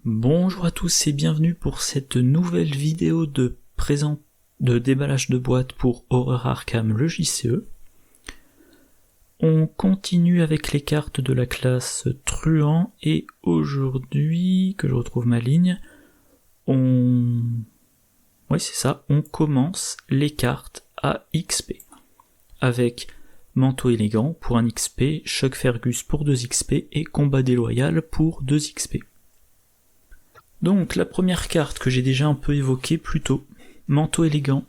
Bonjour à tous et bienvenue pour cette nouvelle vidéo de déballage de boîtes pour Horror Arkham le JCE. On continue avec les cartes de la classe Truand et aujourd'hui, que je retrouve ma ligne, on commence les cartes à XP. Avec Manteau élégant pour 1 XP, Choc Fergus pour 2 XP et Combat déloyal pour 2 XP. Donc la première carte que j'ai déjà un peu évoquée plus tôt, Manteau élégant,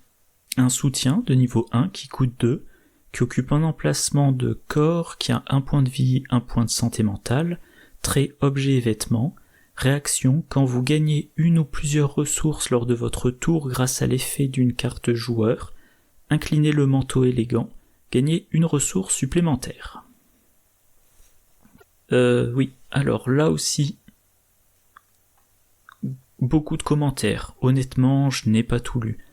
un soutien de niveau 1 qui coûte 2, qui occupe un emplacement de corps qui a 1 point de vie, 1 point de santé mentale, trait, objet et vêtements, réaction, quand vous gagnez une ou plusieurs ressources lors de votre tour grâce à l'effet d'une carte joueur, inclinez le manteau élégant, gagnez une ressource supplémentaire. Alors là aussi, beaucoup de commentaires. Honnêtement, je n'ai pas tout lu.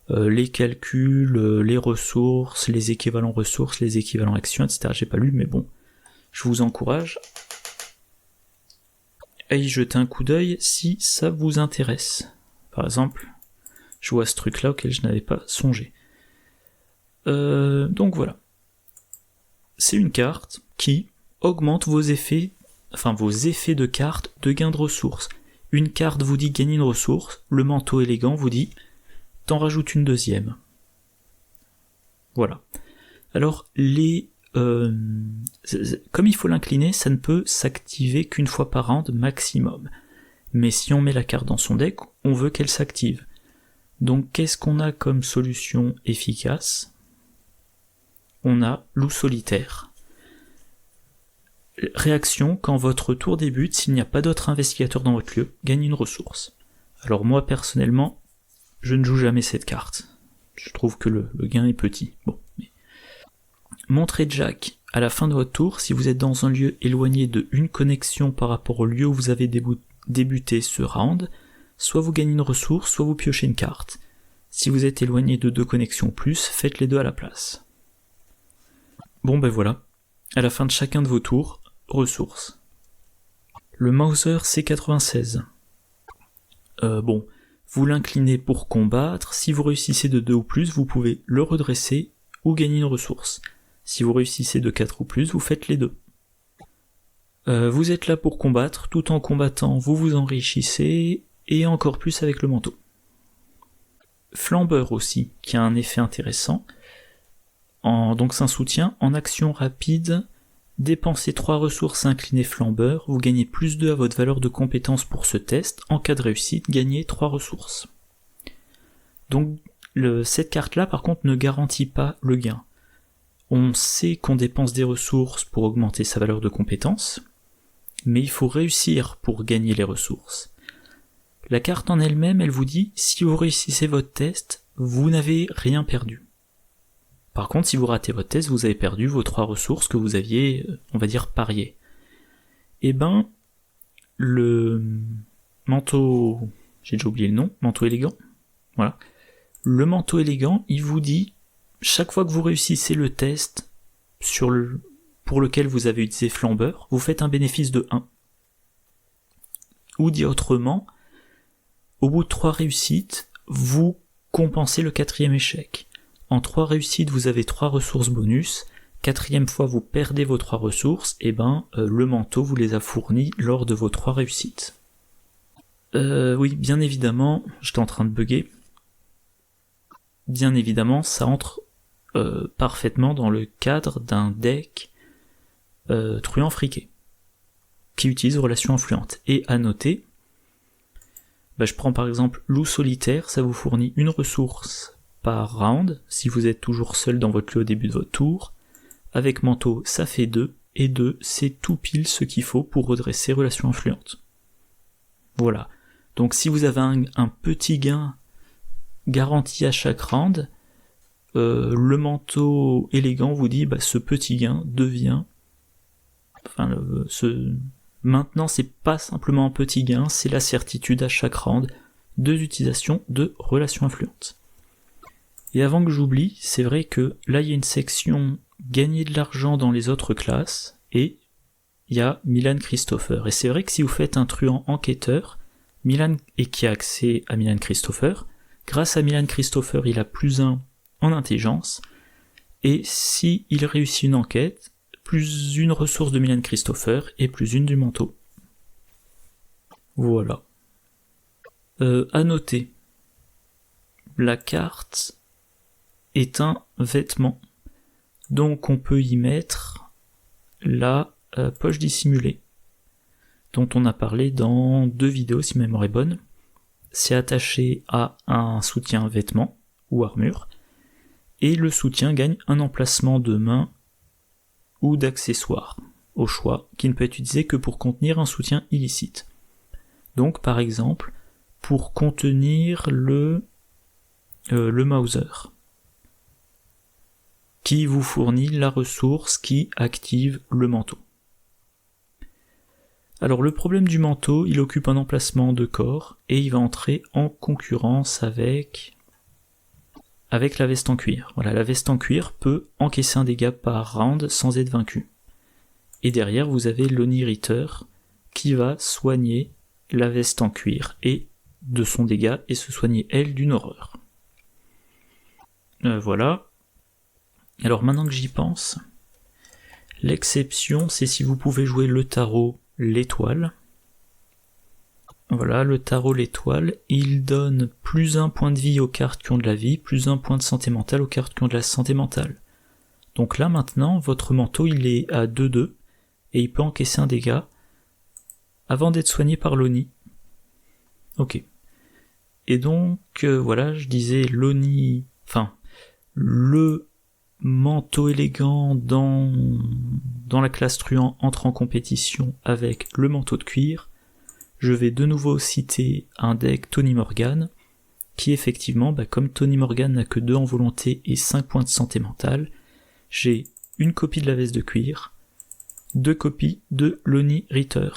Les calculs, les ressources, les équivalents ressources, les équivalents actions, etc. J'ai pas lu, mais bon, je vous encourage à y jeter un coup d'œil si ça vous intéresse. Par exemple, je vois ce truc-là auquel je n'avais pas songé. Donc voilà. C'est une carte qui augmente vos effets de carte de gain de ressources. Une carte vous dit gagner une ressource, le manteau élégant vous dit t'en rajoutes une deuxième. Voilà. Alors comme il faut l'incliner, ça ne peut s'activer qu'une fois par round maximum. Mais si on met la carte dans son deck, on veut qu'elle s'active. Donc qu'est-ce qu'on a comme solution efficace ? On a loup solitaire. Réaction, quand votre tour débute, s'il n'y a pas d'autre investigateur dans votre lieu, gagne une ressource. Alors moi personnellement, je ne joue jamais cette carte. Je trouve que le gain est petit. Montrez Jack à la fin de votre tour, si vous êtes dans un lieu éloigné de une connexion par rapport au lieu où vous avez débuté ce round, soit vous gagnez une ressource, soit vous piochez une carte. Si vous êtes éloigné de 2 connexions ou plus, faites les deux à la place. Voilà. À la fin de chacun de vos tours, ressources. Le Mauser C96. Vous l'inclinez pour combattre, si vous réussissez de 2 ou plus, vous pouvez le redresser ou gagner une ressource. Si vous réussissez de 4 ou plus, vous faites les deux. Vous êtes là pour combattre, tout en combattant, vous vous enrichissez, et encore plus avec le manteau. Flambeur aussi, qui a un effet intéressant. Donc c'est un soutien, en action rapide, dépensez 3 ressources inclinées flambeur, vous gagnez plus 2 à votre valeur de compétence pour ce test, en cas de réussite, gagnez 3 ressources. Donc cette carte-là par contre ne garantit pas le gain. On sait qu'on dépense des ressources pour augmenter sa valeur de compétence, mais il faut réussir pour gagner les ressources. La carte en elle-même, elle vous dit, si vous réussissez votre test, vous n'avez rien perdu. Par contre, si vous ratez votre test, vous avez perdu vos 3 ressources que vous aviez, on va dire, pariées. Le manteau... j'ai déjà oublié le nom, manteau élégant. Voilà. Le manteau élégant, il vous dit, chaque fois que vous réussissez le test pour lequel vous avez utilisé flambeur, vous faites un bénéfice de 1. Ou dit autrement, au bout de 3 réussites, vous compensez le 4e échec. En 3 réussites, vous avez 3 ressources bonus. 4e fois, vous perdez vos 3 ressources. Le manteau vous les a fournis lors de vos 3 réussites. Oui, bien évidemment, j'étais en train de bugger. Bien évidemment, ça entre parfaitement dans le cadre d'un deck truand friqué, qui utilise relation influente. Et à noter, je prends par exemple loup solitaire, ça vous fournit une ressource par round, si vous êtes toujours seul dans votre lieu au début de votre tour. Avec manteau, ça fait 2, et 2, c'est tout pile ce qu'il faut pour redresser relation influente. Voilà. Donc si vous avez un petit gain garanti à chaque round, le manteau élégant vous dit, ce petit gain devient... Maintenant, c'est pas simplement un petit gain, c'est la certitude à chaque round de l'utilisation de relation influente. Et avant que j'oublie, c'est vrai que là il y a une section gagner de l'argent dans les autres classes, et il y a Milan Christopher. Et c'est vrai que si vous faites un truand enquêteur, et qui a accès à Milan Christopher. Grâce à Milan Christopher, il a +1 en intelligence, et si il réussit une enquête, +1 ressource de Milan Christopher et +1 du manteau. Voilà. À noter, la carte est un vêtement, donc on peut y mettre la poche dissimulée, dont on a parlé dans 2 vidéos si ma mémoire est bonne. C'est attaché à un soutien vêtement ou armure, et le soutien gagne un emplacement de main ou d'accessoire, au choix, qui ne peut être utilisé que pour contenir un soutien illicite. Donc par exemple, pour contenir le Mauser, qui vous fournit la ressource qui active le manteau. Alors le problème du manteau, il occupe un emplacement de corps, et il va entrer en concurrence avec la veste en cuir. Voilà, la veste en cuir peut encaisser un dégât par round sans être vaincu. Et derrière, vous avez l'Oni Ritter qui va soigner la veste en cuir et de son dégât et se soigner elle d'une horreur. Voilà. Alors maintenant que j'y pense, l'exception c'est si vous pouvez jouer le tarot l'étoile. Voilà, le tarot l'étoile, il donne +1 point de vie aux cartes qui ont de la vie, +1 point de santé mentale aux cartes qui ont de la santé mentale. Donc là maintenant, votre manteau il est à 2-2, et il peut encaisser un dégât avant d'être soigné par l'Oni. Ok. Et donc, voilà, je disais l'Oni... Enfin, le manteau élégant dans la classe truand entre en compétition avec le manteau de cuir. Je vais de nouveau citer un deck Tony Morgan, qui effectivement, comme Tony Morgan n'a que 2 en volonté et 5 points de santé mentale, j'ai une copie de la veste de cuir, 2 copies de l'Oni Ritter.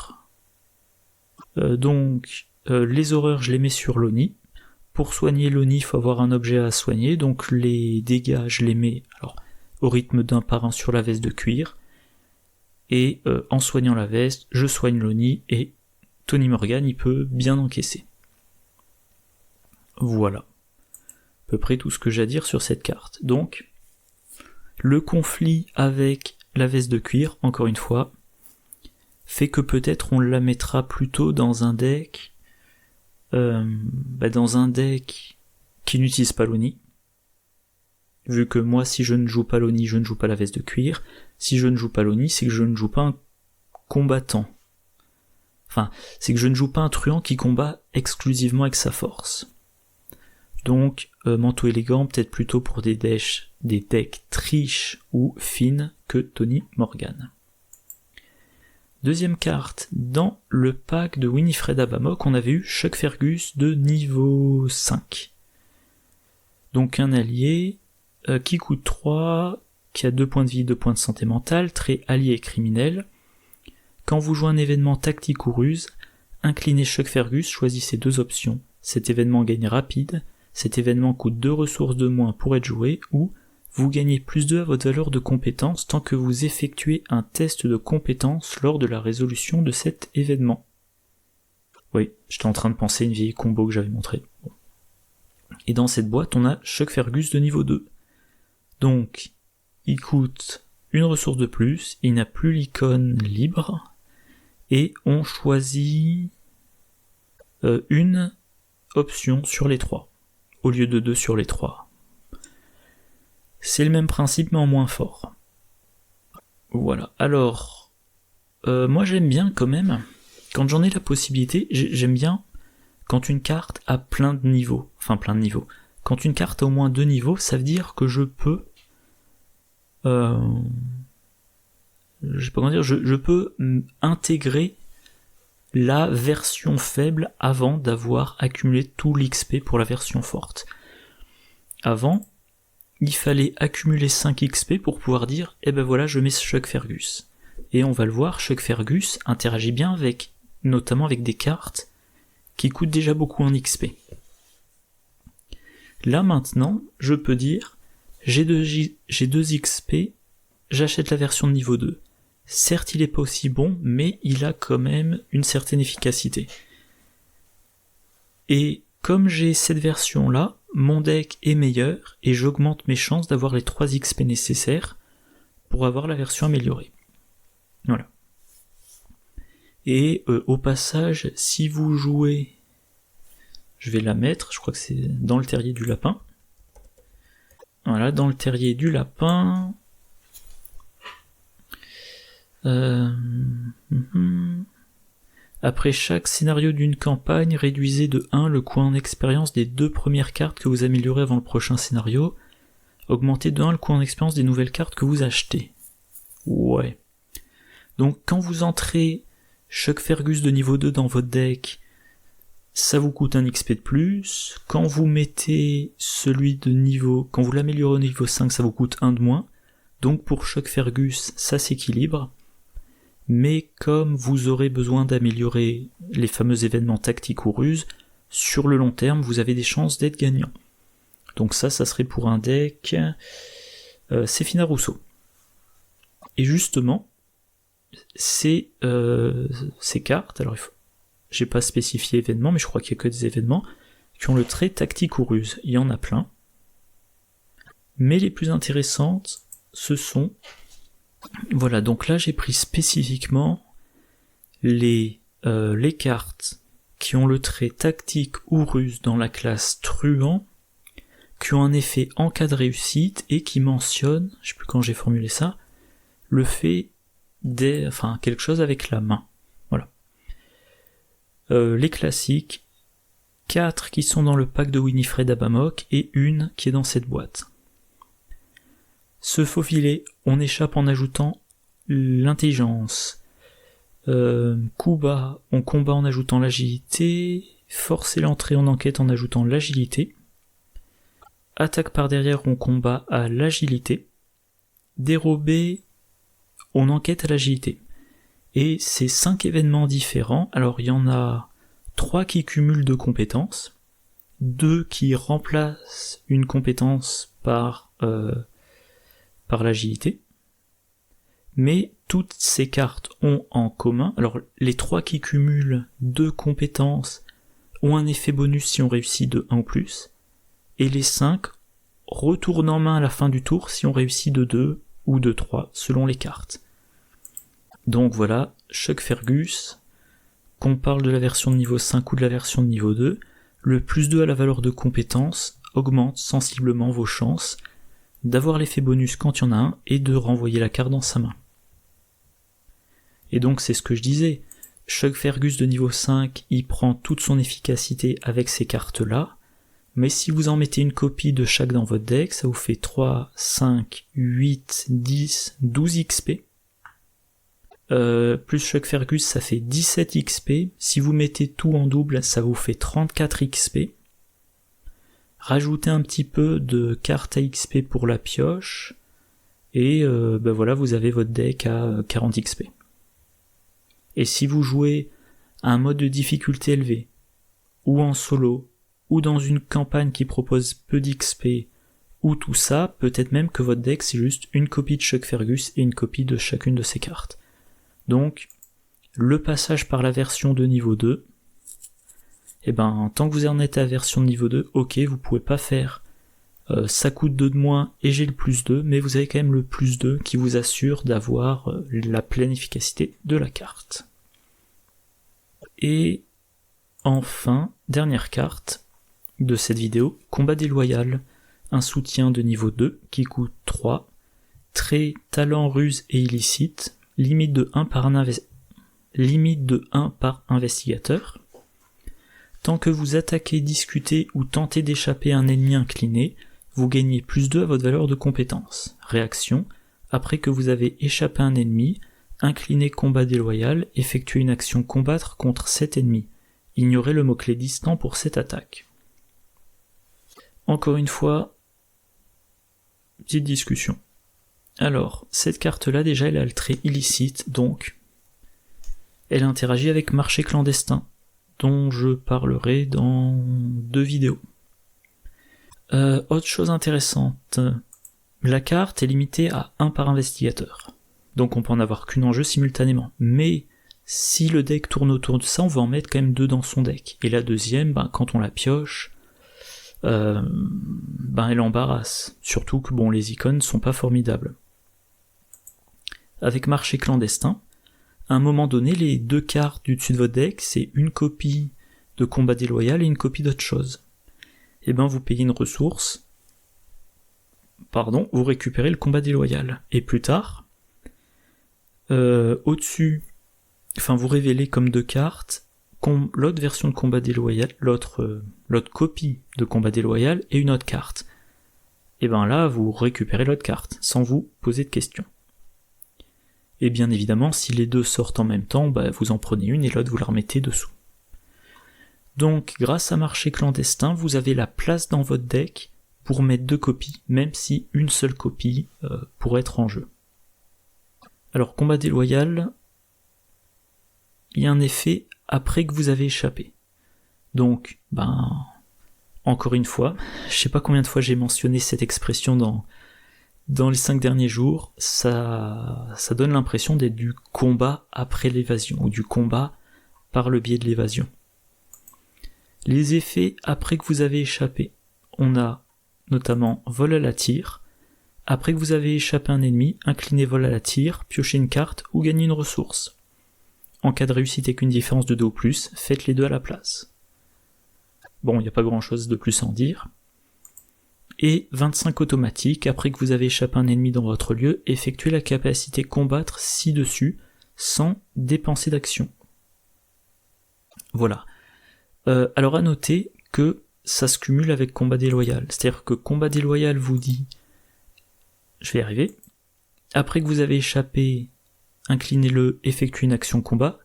Donc, les horreurs, je les mets sur l'Oni. Pour soigner l'Oni, il faut avoir un objet à soigner, donc les dégâts, je les mets au rythme d'1 par 1 sur la veste de cuir. Et en soignant la veste, je soigne l'Oni, et Tony Morgan, il peut bien encaisser. Voilà. À peu près tout ce que j'ai à dire sur cette carte. Donc, le conflit avec la veste de cuir, encore une fois, fait que peut-être on la mettra plutôt dans un deck qui n'utilise pas l'Oni. Vu que moi, si je ne joue pas l'Oni, je ne joue pas la veste de cuir. Si je ne joue pas l'Oni, c'est que je ne joue pas un combattant. Enfin, c'est que je ne joue pas un truand qui combat exclusivement avec sa force. Donc, manteau élégant, peut-être plutôt pour des decks triche ou fines que Tony Morgan. Deuxième carte, dans le pack de Winifred Abamok, on avait eu Chuck Fergus de niveau 5. Donc un allié qui coûte 3, qui a 2 points de vie, 2 points de santé mentale, très allié et criminel. Quand vous jouez un événement tactique ou ruse, inclinez Chuck Fergus, choisissez 2 options. Cet événement gagne rapide, cet événement coûte 2 ressources de moins pour être joué, ou vous gagnez +2 à votre valeur de compétence tant que vous effectuez un test de compétence lors de la résolution de cet événement. Oui, j'étais en train de penser à une vieille combo que j'avais montrée. Bon. Et dans cette boîte, on a Chuck Fergus de niveau 2. Donc, il coûte une ressource de plus, il n'a plus l'icône libre, et on choisit une option sur les 3, au lieu de 2 sur les 3. C'est le même principe mais en moins fort. Voilà, alors, moi j'aime bien quand même, quand j'en ai la possibilité, j'aime bien quand une carte a plein de niveaux. Quand une carte a au moins 2 niveaux, ça veut dire que je peux... je peux intégrer la version faible avant d'avoir accumulé tout l'XP pour la version forte. Avant, il fallait accumuler 5 XP pour pouvoir dire voilà, je mets Chuck Fergus. Et on va le voir, Chuck Fergus interagit bien notamment avec des cartes qui coûtent déjà beaucoup en XP. Là maintenant, je peux dire j'ai 2 XP, j'achète la version de niveau 2. Certes, il est pas aussi bon, mais il a quand même une certaine efficacité. Et comme j'ai cette version-là, mon deck est meilleur et j'augmente mes chances d'avoir les 3 XP nécessaires pour avoir la version améliorée. Voilà. Et au passage, si vous jouez, je vais la mettre, je crois que c'est dans le terrier du lapin. Voilà, dans le terrier du lapin. Après chaque scénario d'une campagne, réduisez de 1 le coût en expérience des 2 premières cartes que vous améliorez avant le prochain scénario. Augmentez de 1 le coût en expérience des nouvelles cartes que vous achetez. Ouais. Donc quand vous entrez Chuck Fergus de niveau 2 dans votre deck, ça vous coûte un XP de plus. Quand vous mettez celui de niveau, quand vous l'améliorez au niveau 5, ça vous coûte 1 de moins. Donc pour Chuck Fergus, ça s'équilibre. Mais comme vous aurez besoin d'améliorer les fameux événements tactiques ou ruses, sur le long terme, vous avez des chances d'être gagnant. Donc ça serait pour un deck Séphina Rousseau. Et justement, ces cartes, alors j'ai pas spécifié événements, mais je crois qu'il y a que des événements qui ont le trait tactique ou ruse. Il y en a plein. Mais les plus intéressantes, ce sont... Voilà, donc là j'ai pris spécifiquement les cartes qui ont le trait tactique ou ruse dans la classe truand, qui ont un effet en cas de réussite et qui mentionnent, je sais plus quand j'ai formulé ça, le fait quelque chose avec la main. Voilà. Les classiques, 4 qui sont dans le pack de Winifred Abamok et une qui est dans cette boîte. Se faufiler, on échappe en ajoutant l'intelligence. Coup bas, on combat en ajoutant l'agilité. Forcer l'entrée en enquête en ajoutant l'agilité. Attaque par derrière, on combat à l'agilité. Dérober, on enquête à l'agilité. Et c'est 5 événements différents. Alors il y en a 3 qui cumulent 2 compétences, 2 qui remplacent une compétence par l'agilité. Mais toutes ces cartes ont en commun, alors les 3 qui cumulent 2 compétences ont un effet bonus si on réussit de 1 ou plus, et les 5 retournent en main à la fin du tour si on réussit de 2 ou de 3 selon les cartes. Donc voilà, Chuck Fergus, qu'on parle de la version de niveau 5 ou de la version de niveau 2, le plus 2 à la valeur de compétence augmente sensiblement vos chances d'avoir l'effet bonus quand il y en a un et de renvoyer la carte dans sa main. Et donc c'est ce que je disais, Chuck Fergus de niveau 5, il prend toute son efficacité avec ces cartes-là, mais si vous en mettez une copie de chaque dans votre deck, ça vous fait 3, 5, 8, 10, 12 XP. Plus Chuck Fergus, ça fait 17 XP. Si vous mettez tout en double, ça vous fait 34 XP. Rajoutez un petit peu de cartes à XP pour la pioche, et voilà, vous avez votre deck à 40 XP. Et si vous jouez à un mode de difficulté élevé, ou en solo, ou dans une campagne qui propose peu d'XP, ou tout ça, peut-être même que votre deck c'est juste une copie de Chuck Fergus et une copie de chacune de ces cartes. Donc, le passage par la version de niveau 2, tant que vous en êtes à la version de niveau 2, ok, vous pouvez pas faire ça coûte 2 de moins et j'ai le plus 2, mais vous avez quand même le plus 2 qui vous assure d'avoir la pleine efficacité de la carte. Et enfin, dernière carte de cette vidéo, Combat déloyal, un soutien de niveau 2 qui coûte 3, trait, talent, ruse et illicite, limite de 1 par investigateur. Tant que vous attaquez, discutez ou tentez d'échapper à un ennemi incliné, vous gagnez plus 2 à votre valeur de compétence. Réaction, après que vous avez échappé à un ennemi, incliné combat déloyal, effectuez une action combattre contre cet ennemi. Ignorez le mot-clé distant pour cette attaque. Encore une fois, petite discussion. Alors, cette carte-là, déjà, elle a le trait illicite, donc elle interagit avec marché clandestin, dont je parlerai dans 2 vidéos. Autre chose intéressante, la carte est limitée à 1 par investigateur, donc on peut en avoir qu'une en jeu simultanément, mais Si le deck tourne autour de ça, on va en mettre quand même 2 dans son deck. Et la deuxième, quand on la pioche, elle embarrasse. Surtout que les icônes sont pas formidables. Avec marché clandestin, à un moment donné, les 2 cartes du dessus de votre deck, c'est une copie de combat déloyal et une copie d'autre chose. Et vous payez une ressource, vous récupérez le combat déloyal. Et plus tard, au-dessus, vous révélez comme 2 cartes l'autre version de combat déloyal, l'autre copie de combat déloyal et une autre carte. Et là, vous récupérez l'autre carte, sans vous poser de questions. Et bien évidemment, si les 2 sortent en même temps, vous en prenez une et l'autre vous la remettez dessous. Donc, grâce à marché clandestin, vous avez la place dans votre deck pour mettre 2 copies, même si une seule copie pourrait être en jeu. Alors, combat déloyal, il y a un effet après que vous avez échappé. Donc, encore une fois, je sais pas combien de fois j'ai mentionné cette expression dans les 5 derniers jours, ça donne l'impression d'être du combat après l'évasion, ou du combat par le biais de l'évasion. Les effets après que vous avez échappé, on a notamment vol à la tire, après que vous avez échappé un ennemi, inclinez vol à la tire, piochez une carte ou gagnez une ressource. En cas de réussite avec une différence de 2 ou plus, faites les 2 à la place. Il n'y a pas grand chose de plus à en dire. Et 25 automatique, après que vous avez échappé un ennemi dans votre lieu, effectuez la capacité combattre ci-dessus, sans dépenser d'action. Voilà. Alors à noter que ça se cumule avec combat déloyal. C'est-à-dire que combat déloyal vous dit, je vais y arriver, après que vous avez échappé, inclinez-le, effectuez une action combat,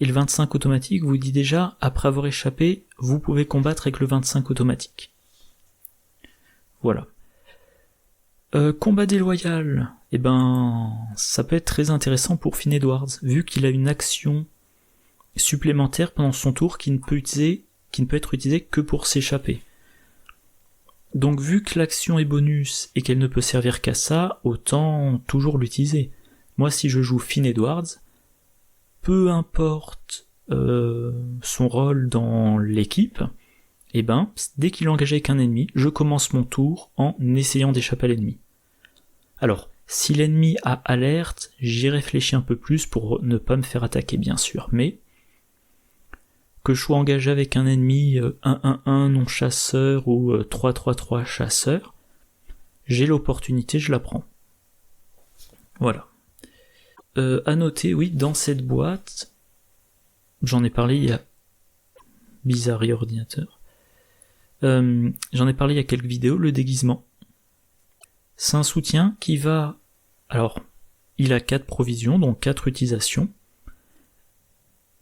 et le 25 automatique vous dit déjà, après avoir échappé, vous pouvez combattre avec le 25 automatique. Voilà. Combat déloyal, ça peut être très intéressant pour Finn Edwards, vu qu'il a une action supplémentaire pendant son tour qui ne peut être utilisée que pour s'échapper. Donc vu que l'action est bonus et qu'elle ne peut servir qu'à ça, autant toujours l'utiliser. Moi si je joue Finn Edwards, peu importe son rôle dans l'équipe, dès qu'il est engagé avec un ennemi, je commence mon tour en essayant d'échapper à l'ennemi. Alors, si l'ennemi a alerte, j'y réfléchis un peu plus pour ne pas me faire attaquer bien sûr, mais que je sois engagé avec un ennemi 1-1-1 non chasseur ou 3-3-3 chasseur, j'ai l'opportunité, je la prends. Voilà. À noter, oui, dans cette boîte, j'en ai parlé il y a Bizarrerie ordinateur. J'en ai parlé il y a quelques vidéos, le déguisement. C'est un soutien qui va... Alors, il a 4 provisions, donc 4 utilisations.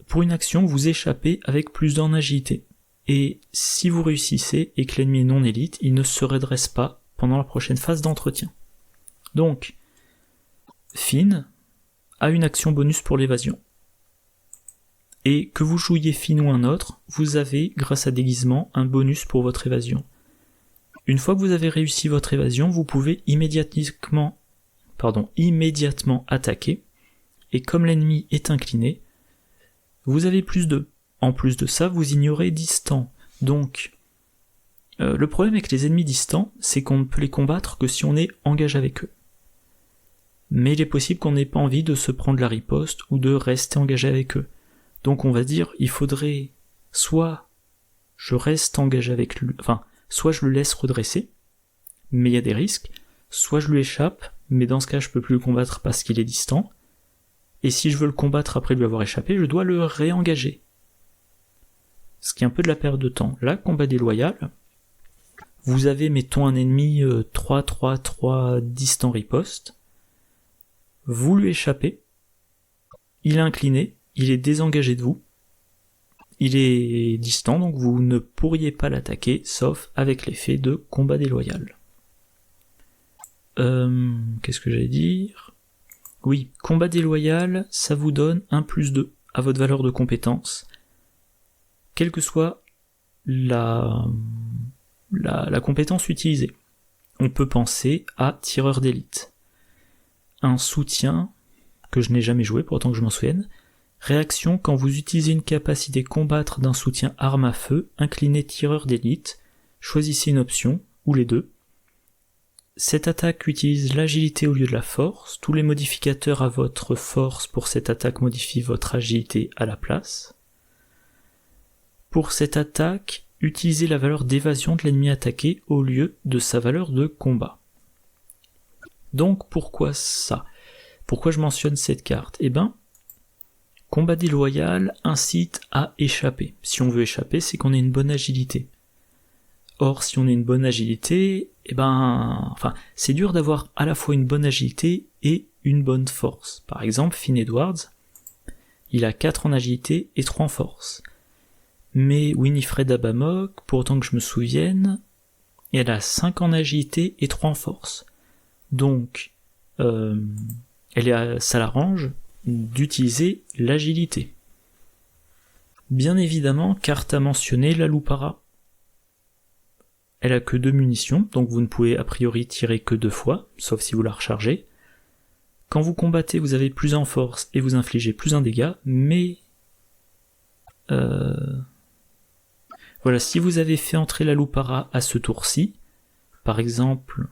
Pour une action, vous échappez avec plus d'1 en agilité. Et si vous réussissez et que l'ennemi est non élite, il ne se redresse pas pendant la prochaine phase d'entretien. Donc, Finn a une action bonus pour l'évasion. Et que vous jouiez Finn ou un autre, vous avez, grâce à déguisement, un bonus pour votre évasion. Une fois que vous avez réussi votre évasion, vous pouvez immédiatement attaquer, et comme l'ennemi est incliné, vous avez plus 2. En plus de ça, vous ignorez distant. Donc, le problème avec les ennemis distants, c'est qu'on ne peut les combattre que si on est engagé avec eux. Mais il est possible qu'on n'ait pas envie de se prendre la riposte ou de rester engagé avec eux. Donc on va dire, il faudrait soit je reste engagé avec lui, soit je le laisse redresser, mais il y a des risques, soit je lui échappe, mais dans ce cas je peux plus le combattre parce qu'il est distant, et si je veux le combattre après lui avoir échappé, je dois le réengager. Ce qui est un peu de la perte de temps. Là, combat déloyal, vous avez, mettons, un ennemi 3-3-3 distant riposte, vous lui échappez, il est incliné, il est désengagé de vous, il est distant, donc vous ne pourriez pas l'attaquer, sauf avec l'effet de combat déloyal. Qu'est-ce que j'allais dire ? Oui, combat déloyal, ça vous donne un +2 à votre valeur de compétence, quelle que soit la compétence utilisée. On peut penser à tireur d'élite. Un soutien, que je n'ai jamais joué, pour autant que je m'en souvienne, Réaction quand vous utilisez une capacité combattre d'un soutien arme à feu, incliné tireur d'élite, choisissez une option, ou les deux. Cette attaque utilise l'agilité au lieu de la force, tous les modificateurs à votre force pour cette attaque modifient votre agilité à la place. Pour cette attaque, utilisez la valeur d'évasion de l'ennemi attaqué au lieu de sa valeur de combat. Donc pourquoi ça ? Pourquoi je mentionne cette carte ? Eh ben, combat déloyal incite à échapper. Si on veut échapper, c'est qu'on ait une bonne agilité. Or, si on a une bonne agilité, c'est dur d'avoir à la fois une bonne agilité et une bonne force. Par exemple, Finn Edwards, il a 4 en agilité et 3 en force. Mais Winifred Abamok, pour autant que je me souvienne, elle a 5 en agilité et 3 en force. Donc, ça l'arrange d'utiliser l'agilité. Bien évidemment, carte à mentionner, la Lupara. Elle a que 2 munitions, donc vous ne pouvez a priori tirer que 2 fois, sauf si vous la rechargez. Quand vous combattez, vous avez plus 1 en force et vous infligez plus 1 dégât, mais... Voilà, si vous avez fait entrer la Lupara à ce tour-ci, par exemple...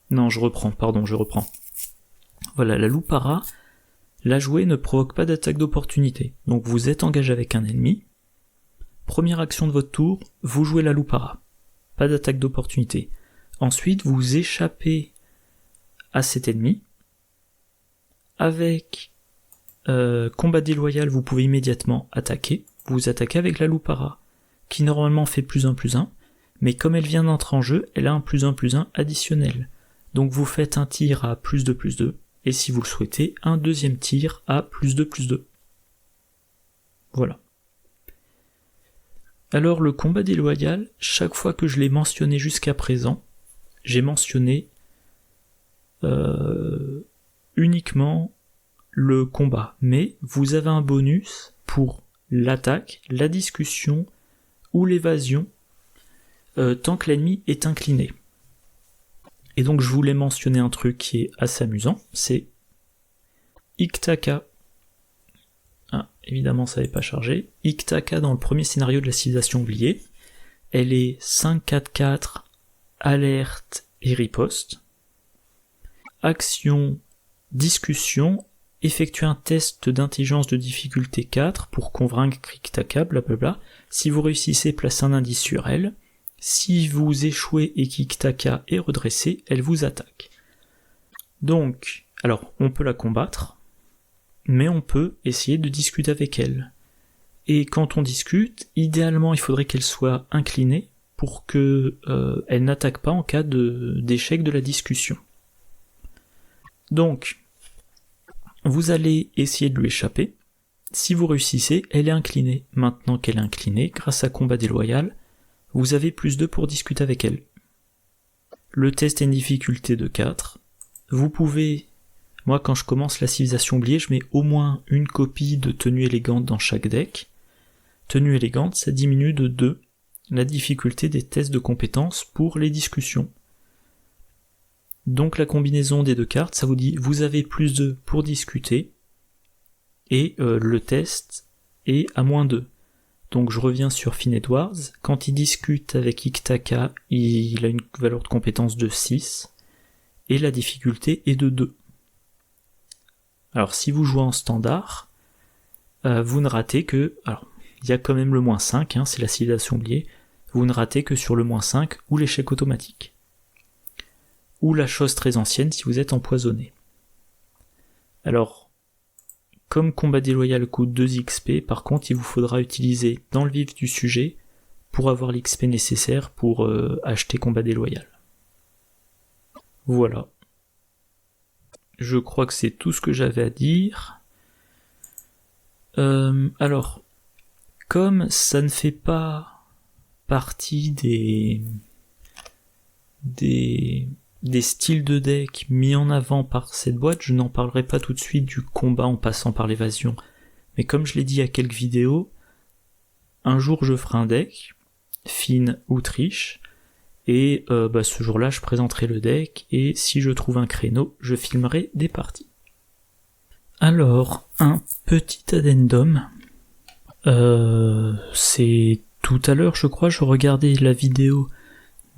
Non, je reprends. Voilà, la Lupara, la jouée ne provoque pas d'attaque d'opportunité, donc vous êtes engagé avec un ennemi. Première action de votre tour, vous jouez la Lupara. Pas d'attaque d'opportunité. Ensuite, vous échappez à cet ennemi. Avec combat déloyal, vous pouvez immédiatement attaquer. Vous attaquez avec la Lupara, qui normalement fait +1/+1, mais comme elle vient d'entrer en jeu, elle a un +1/+1 additionnel. Donc vous faites un tir à +2/+2, et si vous le souhaitez, un deuxième tir à +2/+2. Voilà. Alors le combat déloyal, chaque fois que je l'ai mentionné jusqu'à présent, j'ai mentionné uniquement le combat, mais vous avez un bonus pour l'attaque, la discussion ou l'évasion tant que l'ennemi est incliné. Et donc je voulais mentionner un truc qui est assez amusant, c'est Iktaka. Ah, évidemment ça n'avait pas chargé. Iktaka dans le premier scénario de la civilisation oubliée, elle est 5-4-4, alerte et riposte. Action, discussion, effectuer un test d'intelligence de difficulté 4 pour convaincre Iktaka, blablabla. Si vous réussissez, placez un indice sur elle. Si vous échouez et qu'Iktaka est redressée, elle vous attaque. Donc, alors, on peut la combattre, mais on peut essayer de discuter avec elle. Et quand on discute, idéalement, il faudrait qu'elle soit inclinée pour que elle n'attaque pas en cas d'échec de la discussion. Donc, vous allez essayer de lui échapper. Si vous réussissez, elle est inclinée. Maintenant qu'elle est inclinée, grâce à combat déloyal, vous avez +2 pour discuter avec elle. Le test a une difficulté de 4. Vous pouvez... Moi, quand je commence la civilisation oubliée, je mets au moins une copie de tenue élégante dans chaque deck. Tenue élégante, ça diminue de 2 la difficulté des tests de compétences pour les discussions. Donc la combinaison des 2 cartes, ça vous dit vous avez +2 pour discuter, et le test est à -2. Donc je reviens sur Finn Edwards, quand il discute avec Iktaka, il a une valeur de compétence de 6, et la difficulté est de 2. Alors si vous jouez en standard, vous ne ratez que... Alors, il y a quand même le -5, c'est la civilisation oubliée, vous ne ratez que sur le -5 ou l'échec automatique. Ou la chose très ancienne si vous êtes empoisonné. Alors, comme combat déloyal coûte 2 XP, par contre il vous faudra utiliser dans le vif du sujet pour avoir l'XP nécessaire pour acheter combat déloyal. Voilà. Je crois que c'est tout ce que j'avais à dire. Alors, comme ça ne fait pas partie des styles de deck mis en avant par cette boîte, je n'en parlerai pas tout de suite du combat en passant par l'évasion. Mais comme je l'ai dit à quelques vidéos, un jour je ferai un deck, Finn ou Triche, et ce jour-là je présenterai le deck, et si je trouve un créneau, je filmerai des parties. Alors, un petit addendum. C'est tout à l'heure, je crois, je regardais la vidéo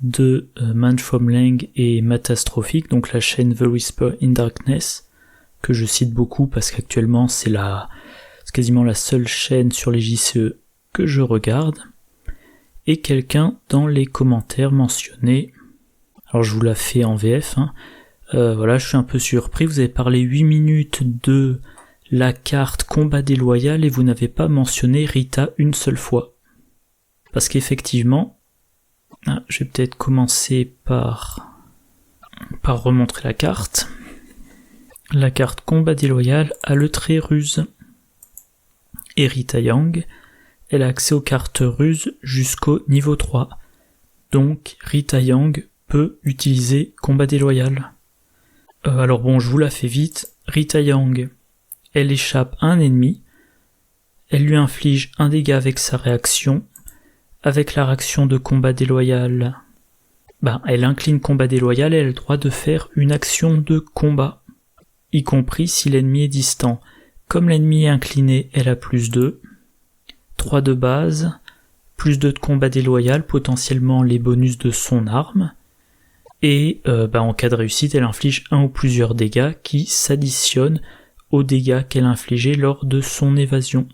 de Man from Lang et Matastrophic, donc la chaîne The Whisper in Darkness, que je cite beaucoup parce qu'actuellement c'est quasiment la seule chaîne sur les JCE que je regarde. Et quelqu'un dans les commentaires mentionnait, alors je vous la fais en VF, voilà, je suis un peu surpris, vous avez parlé 8 minutes de la carte combat déloyal et vous n'avez pas mentionné Rita une seule fois. Parce qu'effectivement, je vais peut-être commencer par remontrer la carte. La carte combat déloyal a le trait ruse. Et Rita Yang, elle a accès aux cartes ruses jusqu'au niveau 3. Donc Rita Yang peut utiliser combat déloyal. Alors bon, je vous la fais vite. Rita Yang, elle échappe à un ennemi, elle lui inflige un dégât avec sa réaction, avec la réaction de combat déloyal, elle incline combat déloyal et elle a le droit de faire une action de combat, y compris si l'ennemi est distant. Comme l'ennemi est incliné, elle a plus 2, 3 de base, plus 2 de combat déloyal, potentiellement les bonus de son arme, et en cas de réussite, elle inflige un ou plusieurs dégâts qui s'additionnent aux dégâts qu'elle infligeait lors de son évasion.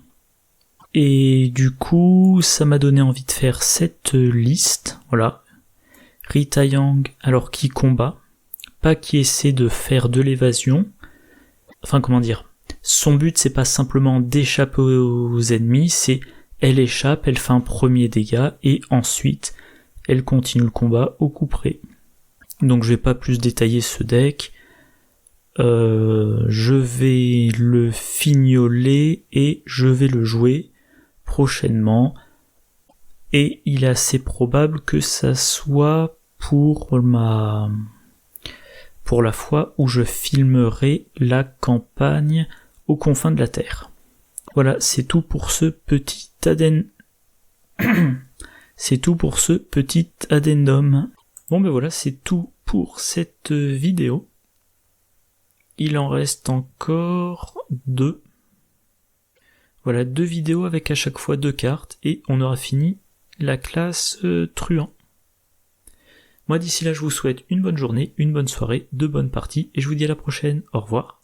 Et du coup, ça m'a donné envie de faire cette liste, voilà. Rita Yang, alors qui combat, pas qui essaie de faire de l'évasion, son but c'est pas simplement d'échapper aux ennemis, c'est elle échappe, elle fait un premier dégât, et ensuite, elle continue le combat au coup près. Donc je vais pas plus détailler ce deck, je vais le fignoler et je vais le jouer prochainement, et il est assez probable que ça soit pour la fois où je filmerai la campagne aux confins de la Terre. Voilà, c'est tout pour ce petit addendum. Bon voilà, c'est tout pour cette vidéo. Il en reste encore 2. Voilà, 2 vidéos avec à chaque fois 2 cartes et on aura fini la classe truand. Moi d'ici là je vous souhaite une bonne journée, une bonne soirée, de bonnes parties et je vous dis à la prochaine. Au revoir.